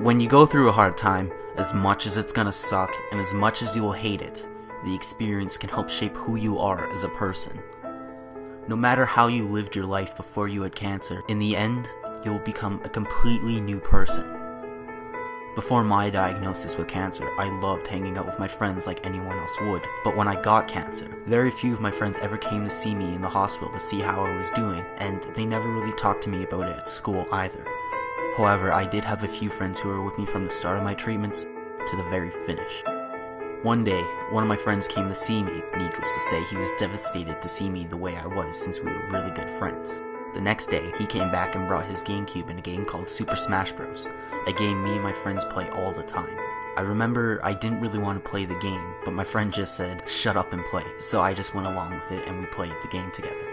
When you go through a hard time, as much as it's gonna suck and as much as you will hate it, the experience can help shape who you are as a person. No matter how you lived your life before you had cancer, in the end, you'll become a completely new person. Before my diagnosis with cancer, I loved hanging out with my friends like anyone else would. But when I got cancer, very few of my friends ever came to see me in the hospital to see how I was doing, and they never really talked to me about it at school either. However, I did have a few friends who were with me from the start of my treatments to the very finish. One day, one of my friends came to see me. Needless to say, he was devastated to see me the way I was since we were really good friends. The next day, he came back and brought his GameCube in a game called Super Smash Bros., a game me and my friends play all the time. I remember I didn't really want to play the game, but my friend just said, "Shut up and play," so I just went along with it and we played the game together.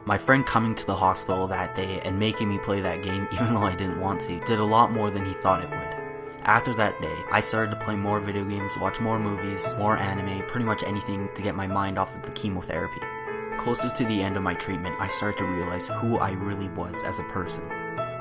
My friend coming to the hospital that day and making me play that game even though I didn't want to, did a lot more than he thought it would. After that day, I started to play more video games, watch more movies, more anime, pretty much anything to get my mind off of the chemotherapy. Closer to the end of my treatment, I started to realize who I really was as a person.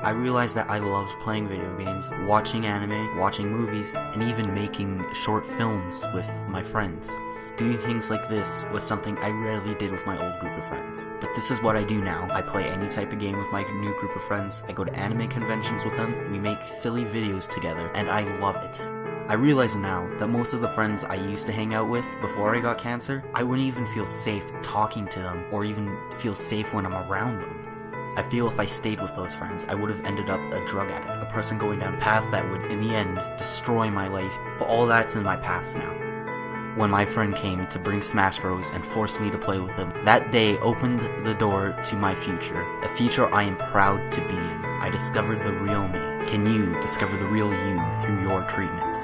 I realized that I loved playing video games, watching anime, watching movies, and even making short films with my friends. Doing things like this was something I rarely did with my old group of friends. But this is what I do now. I play any type of game with my new group of friends, I go to anime conventions with them, we make silly videos together, and I love it. I realize now that most of the friends I used to hang out with before I got cancer, I wouldn't even feel safe talking to them or even feel safe when I'm around them. I feel if I stayed with those friends, I would have ended up a drug addict, a person going down a path that would, in the end, destroy my life, but all that's in my past now. When my friend came to bring Smash Bros. And forced me to play with him, that day opened the door to my future, a future I am proud to be in. I discovered the real me. Can you discover the real you through your treatments?